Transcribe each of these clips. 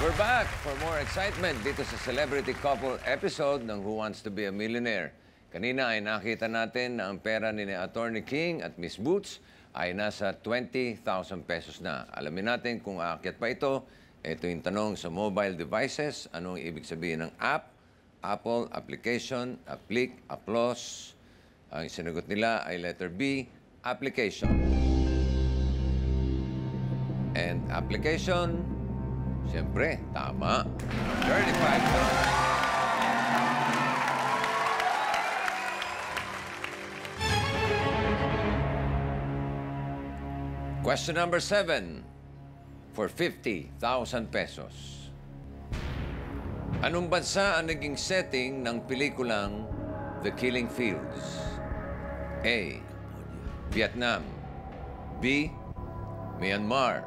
We're back for more excitement dito sa Celebrity Couple episode ng Who Wants to Be a Millionaire. Kanina ay nakita natin na ang pera ni Attorney King at Miss Boots ay nasa 20,000 pesos na. Alamin natin kung aakyat pa ito. Ito yung tanong sa mobile devices. Anong ibig sabihin ng app? Apple, application, applic, applause. Ang sinagot nila ay letter B, application. And application, siyempre, tama. 35 Question number 7 for 50,000 pesos. Anong bansa ang naging setting ng pelikulang The Killing Fields? A. Vietnam. B. Myanmar.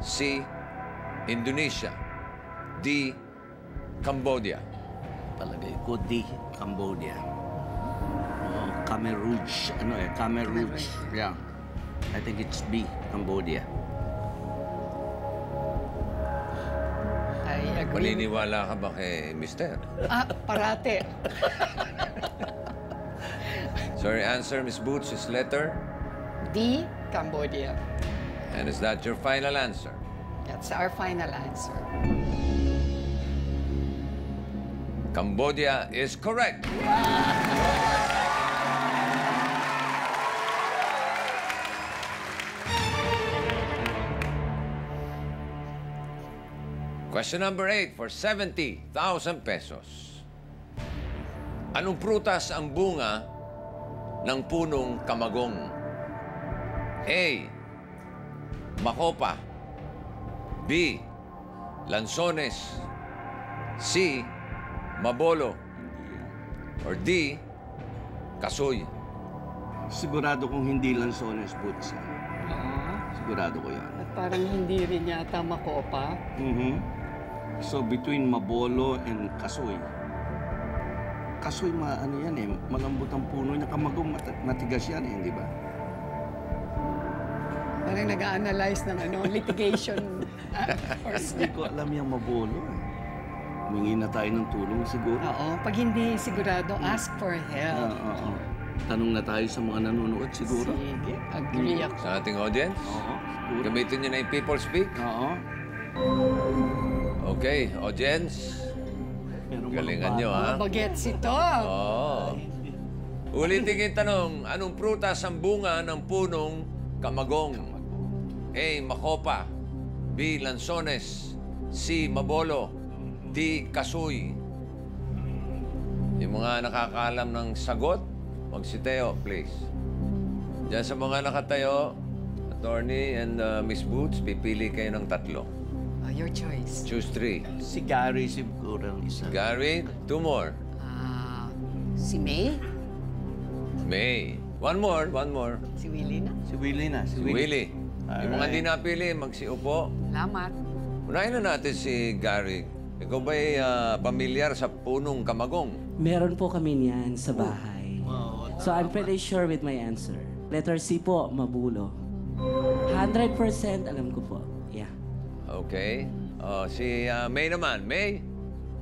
C. Indonesia. D. Cambodia. Palagay ko D. Cambodia. Khmer Rouge. Khmer Rouge. Yeah. I think it's B. Cambodia. I agree. Maniniwala ka ba kay Mister? Parate. So your answer, Miss Boots, is letter? D. Cambodia. And is that your final answer? That's our final answer. Cambodia is correct. Question number 8 for 70,000 pesos. Anong prutas ang bunga ng punong kamagong? A. Makopa. B. Lansones. C. Mabolo. Or D. Kasoy. Sigurado kung hindi Lanzones Boots. Sigurado ko yan. At parang hindi rin yata makopa. So, between Mabolo and Kasoy. Kasoy, malambot ang puno niya. Kamagong, matigas yan di ba? Parang nag-a-analyze ng litigation. Hindi ko alam yung Mabolo. Humingi na tayo ng tulong siguro. Oo. Pag hindi sigurado, ask for help. Tanong na tayo sa mga nanonood siguro. Sige. Agree ako. Sa ating audience, Siguro. gamitin niyo na yung people speak. Okay, audience. Galingan nyo, ha? Bagets ito. Oo. Ulitin yung tanong, anong prutas ang bunga ng punong kamagong? A. Makopa. B. Lansones. C. Mabolo. D. Kasoy. Yung mga nakakaalam ng sagot, magsitayo, please. Diyan sa mga nakatayo, Attorney and Miss Boots, pipili kayo ng tatlo. Your choice. Choose 3. Si Gary siguro ang isa. Gary, 2 more. Si May? May. One more. Si Willie na? Si Willie na. Si Willie. Yung mga hindi napili, magsiupo. Salamat. Unahin na natin si Gary. Ikaw ba'y pamilyar sa punong kamagong? Meron po kami niyan sa bahay. So I'm pretty sure with my answer. Letter C po, Mabulo. 100% alam ko po. Yeah. Okay. Si May naman. May,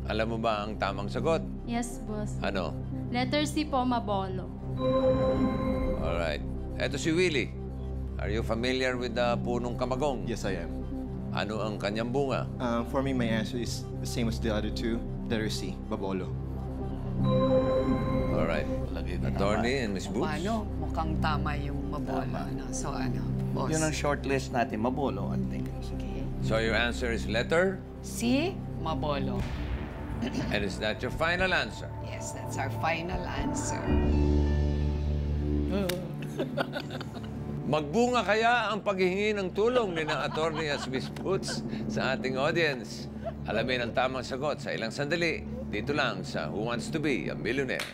alam mo ba ang tamang sagot? Yes, boss. Ano? Letter C po, Mabolo. Alright. Eto si Willie. Are you familiar with the punong kamagong? Yes, I am. Ano ang kanyang bunga? For me, my answer is the same as the other two. Letter C, Babolo. Alright. Attorney and Miss Boots? Paano? Mukhang tama yung Mabolo. So boss? Yun ang shortlist natin. Mabolo, I think. Sige. So your answer is letter? C. Mabolo. And is that your final answer? Yes, that's our final answer. Magbunga kaya ang paghihingi ng tulong ni na Attorney at Miss Boots sa ating audience? Alamin ang tamang sagot sa ilang sandali dito lang sa Who Wants to Be a Millionaire.